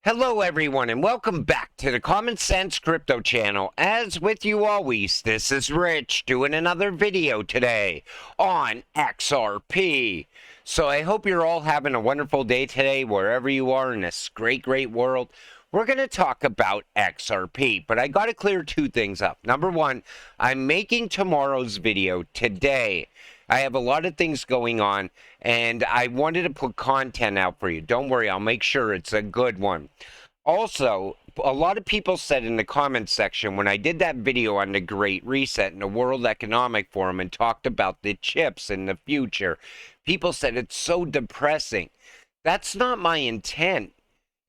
Hello everyone and welcome back to the Common Sense Crypto channel. As with you always, this is Rich doing another video today on XRP. So I hope you're all having a wonderful day today wherever you are in this great world. We're going to talk about XRP, but I got to clear two things up. Number one, I'm making tomorrow's video today. I have a lot of things going on, and I wanted to put content out for you. Don't worry, I'll make sure it's a good one. Also, a lot of people said in the comments section when I did that video on the Great Reset in the World Economic Forum and talked about the chips in the future, people said it's so depressing. That's not my intent.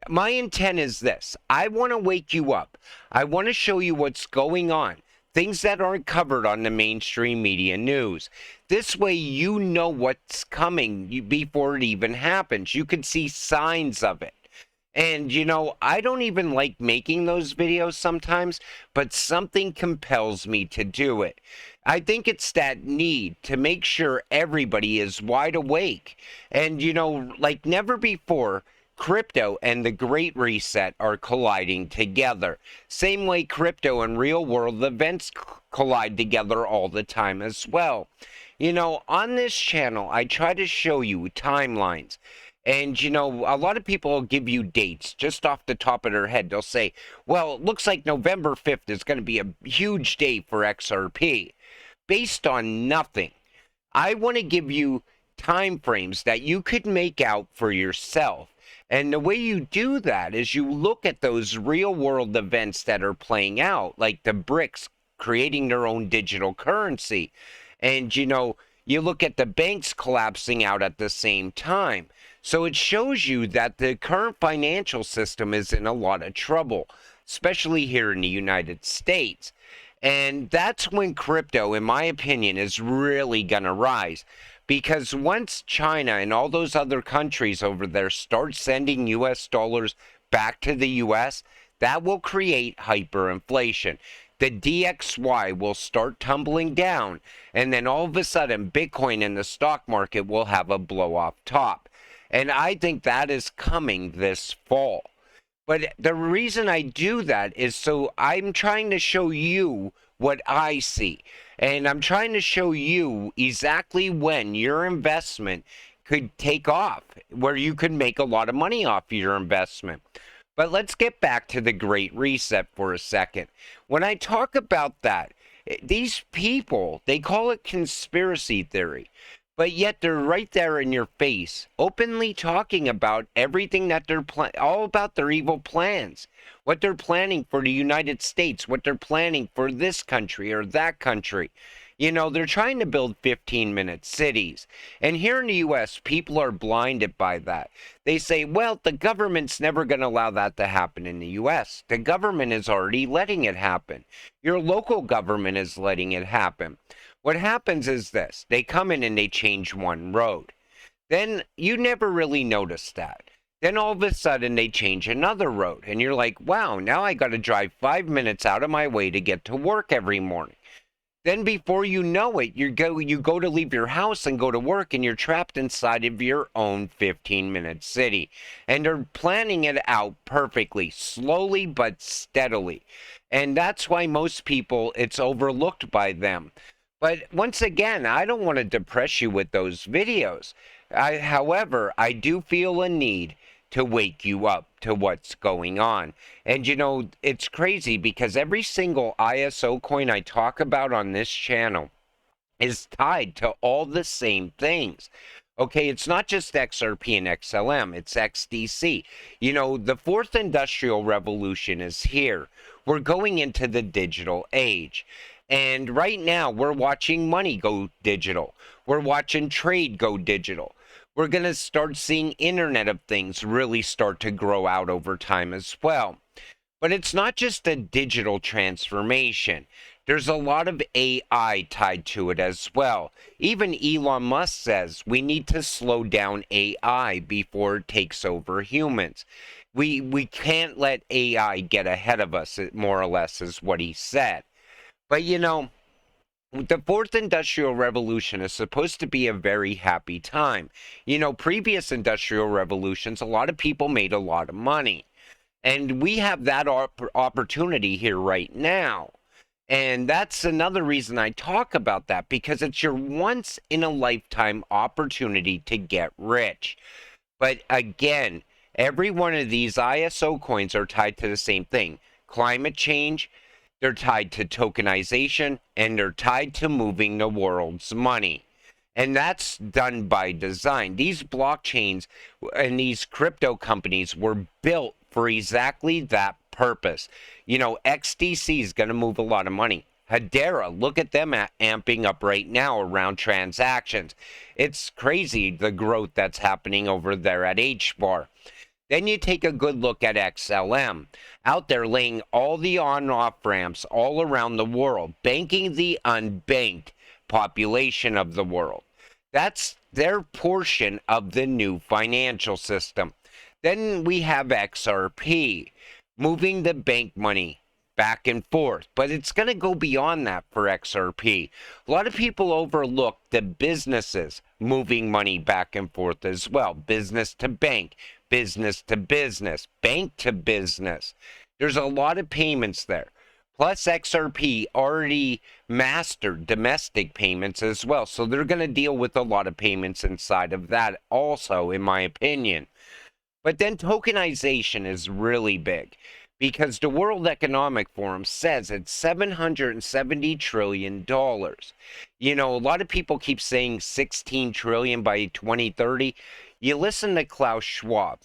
My intent is this. I want to wake you up. I want to show you what's going on. Things that aren't covered on the mainstream media news. This way you know what's coming before it even happens. You can see signs of it. And, you know, I don't even like making those videos sometimes, but something compels me to do it. I think it's that need to make sure everybody is wide awake. And, you know, like never before, crypto and the Great Reset are colliding together. Same way crypto and real world events collide together all the time as well. You know, on this channel, I try to show you timelines. And, you know, a lot of people will give you dates just off the top of their head. They'll say, well, it looks like November 5th is going to be a huge day for XRP. Based on nothing. I want to give you time frames that you could make out for yourself. And the way you do that is you look at those real world events that are playing out, like the Brics creating their own digital currency. And, you know, you look at the banks collapsing out at the same time. So it shows you that the current financial system is in a lot of trouble, especially here in the United States. And that's when crypto, in my opinion, is really going to rise. Because once China and all those other countries over there start sending US dollars back to the US, that will create hyperinflation. The DXY will start tumbling down, and then all of a sudden, Bitcoin and the stock market will have a blow-off top. And I think that is coming this fall. But the reason I do that is so I'm trying to show you what I see. And I'm trying to show you exactly when your investment could take off, where you could make a lot of money off your investment. But let's get back to the Great Reset for a second. When I talk about that, these people, they call it conspiracy theory. But yet they're right there in your face, openly talking about everything that they're all about their evil plans, what they're planning for the United States, what they're planning for this country or that country. You know, they're trying to build 15-minute cities. And here in the U.S., people are blinded by that. They say, well, the government's never going to allow that to happen in the U.S. The government is already letting it happen. Your local government is letting it happen. What happens is this. They come in and they change one road. Then you never really notice that. Then all of a sudden they change another road. And you're like, wow, now I got to drive 5 minutes out of my way to get to work every morning. Then before you know it, you go to leave your house and go to work, and you're trapped inside of your own 15-minute city. And they're planning it out perfectly, slowly but steadily. And that's why most people, it's overlooked by them. But once again, I don't want to depress you with those videos. However, I do feel a need to wake you up to what's going on. And you know, it's crazy because every single ISO coin I talk about on this channel is tied to all the same things. Okay, it's not just XRP and XLM, it's XDC. You know, the fourth industrial revolution is here. We're going into the digital age. And right now, we're watching money go digital. We're watching trade go digital. We're going to start seeing Internet of Things really start to grow out over time as well. But it's not just a digital transformation. There's a lot of AI tied to it as well. Even Elon Musk says we need to slow down AI before it takes over humans. We can't let AI get ahead of us, more or less, is what he said. But, you know, the fourth industrial revolution is supposed to be a very happy time. You know, previous industrial revolutions, a lot of people made a lot of money. And we have that opportunity here right now. And that's another reason I talk about that, because it's your once in a lifetime opportunity to get rich. But again, every one of these ISO coins are tied to the same thing: climate change, they're tied to tokenization, and they're tied to moving the world's money. And that's done by design. These blockchains and these crypto companies were built for exactly that purpose. You know, XDC is going to move a lot of money. Hedera, look at them amping up right now around transactions. It's crazy the growth that's happening over there at HBAR. Then you take a good look at XLM, out there laying all the on-off ramps all around the world, banking the unbanked population of the world. That's their portion of the new financial system. Then we have XRP, moving the bank money back and forth. But it's going to go beyond that for XRP. A lot of people overlook the businesses moving money back and forth as well. Business to bank, business to business, bank to business. There's a lot of payments there. Plus, XRP already mastered domestic payments as well. So they're going to deal with a lot of payments inside of that also, in my opinion. But then tokenization is really big, because the World Economic Forum says it's $770 trillion. You know, a lot of people keep saying 16 trillion by 2030. You listen to Klaus Schwab,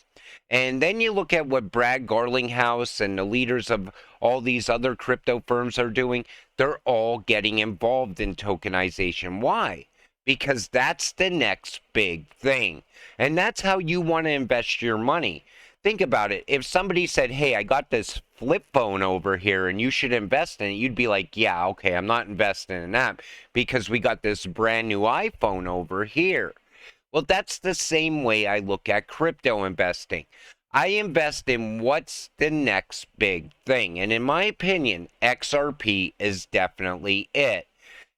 and then you look at what Brad Garlinghouse and the leaders of all these other crypto firms are doing. They're all getting involved in tokenization. Why? Because that's the next big thing. And that's how you want to invest your money. Think about it. If somebody said, hey, I got this flip phone over here and you should invest in it, you'd be like, yeah, okay, I'm not investing in that because we got this brand new iPhone over here. Well, that's the same way I look at crypto investing. I invest in what's the next big thing. And in my opinion, XRP is definitely it.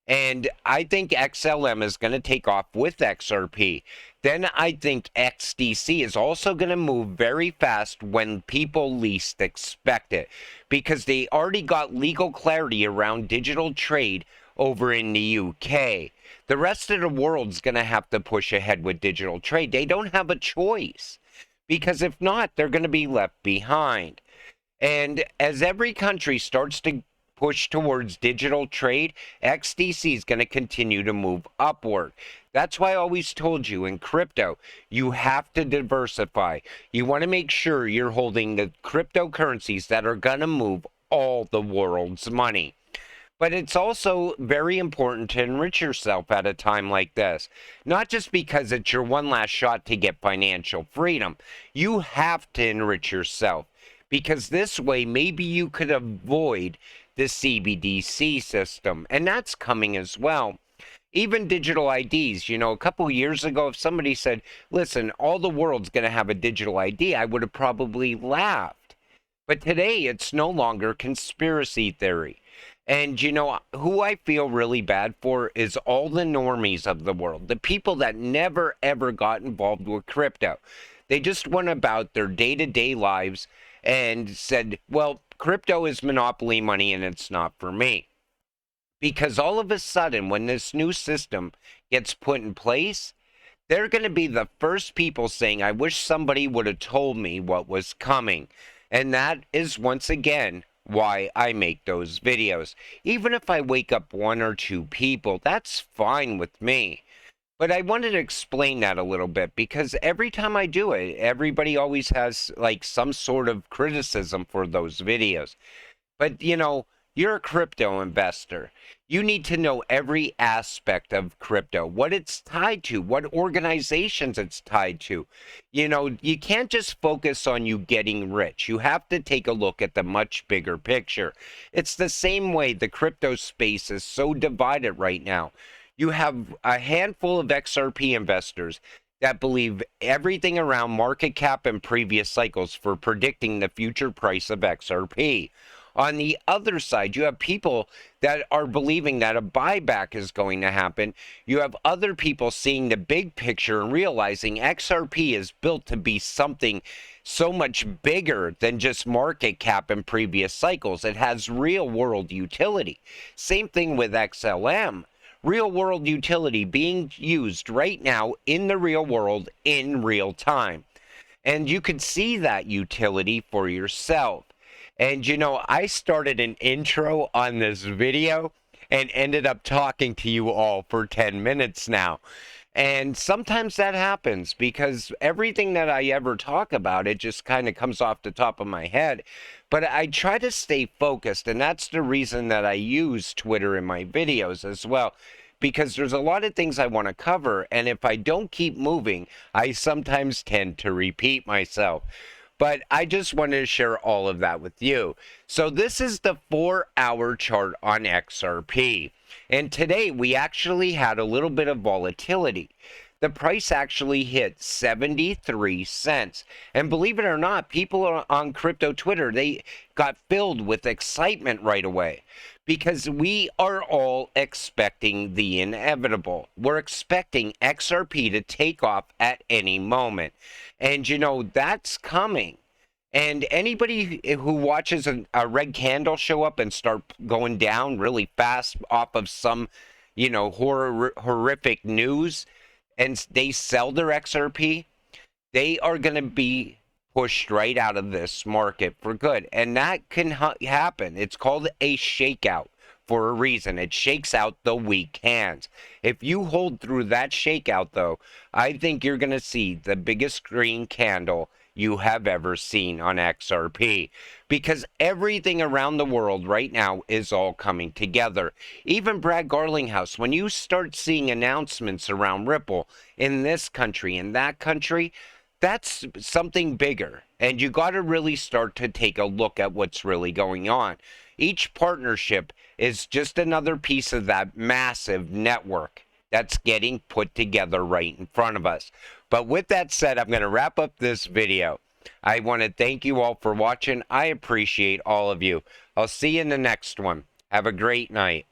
And I think XLM is going to take off with XRP. Then I think XDC is also going to move very fast when people least expect it, because they already got legal clarity around digital trade over in the UK. The rest of the world's going to have to push ahead with digital trade. They don't have a choice, because if not, they're going to be left behind. And as every country starts to push towards digital trade, XDC is going to continue to move upward. That's why I always told you in crypto, you have to diversify. You want to make sure you're holding the cryptocurrencies that are going to move all the world's money. But it's also very important to enrich yourself at a time like this. Not just because it's your one last shot to get financial freedom. You have to enrich yourself, because this way maybe you could avoid the CBDC system, and that's coming as well. Even digital IDs, you know, a couple years ago, if somebody said, listen, all the world's going to have a digital ID, I would have probably laughed. But today, it's no longer conspiracy theory. And, you know, who I feel really bad for is all the normies of the world, the people that never, ever got involved with crypto. They just went about their day-to-day lives and said, well, crypto is monopoly money and it's not for me. Because all of a sudden, when this new system gets put in place, they're going to be the first people saying, I wish somebody would have told me what was coming. And that is, once again, why I make those videos. Even if I wake up one or two people, that's fine with me. But I wanted to explain that a little bit, because every time I do it, everybody always has like some sort of criticism for those videos. But, you know, you're a crypto investor. You need to know every aspect of crypto, what it's tied to, what organizations it's tied to. You know, you can't just focus on you getting rich. You have to take a look at the much bigger picture. It's the same way the crypto space is so divided right now. You have a handful of XRP investors that believe everything around market cap and previous cycles for predicting the future price of XRP. On the other side, you have people that are believing that a buyback is going to happen. You have other people seeing the big picture and realizing XRP is built to be something so much bigger than just market cap in previous cycles. It has real world utility. Same thing with XLM. Real world utility being used right now in the real world in real time. And you can see that utility for yourself. And you know, I started an intro on this video and ended up talking to you all for 10 minutes now. And sometimes that happens because everything that I ever talk about, it just kind of comes off the top of my head. But I try to stay focused, and that's the reason that I use Twitter in my videos as well. Because there's a lot of things I want to cover, and if I don't keep moving, I sometimes tend to repeat myself. But I just wanted to share all of that with you. So this is the 4-hour chart on XRP. And today we actually had a little bit of volatility. The price actually hit 73 cents. And believe it or not, people on crypto Twitter, they got filled with excitement right away. Because we are all expecting the inevitable. We're expecting XRP to take off at any moment. And you know, that's coming. And anybody who watches a red candle show up and start going down really fast off of some, you know, horrific news, and they sell their XRP, they are going to be pushed right out of this market for good. And that can happen. It's called a shakeout for a reason. It shakes out the weak hands. If you hold through that shakeout, though, I think you're going to see the biggest green candle you have ever seen on XRP, because everything around the world right now is all coming together. Even Brad Garlinghouse, when you start seeing announcements around Ripple in this country, in that country, that's something bigger. And you got to really start to take a look at what's really going on. Each partnership is just another piece of that massive network that's getting put together right in front of us. But with that said, I'm going to wrap up this video. I want to thank you all for watching. I appreciate all of you. I'll see you in the next one. Have a great night.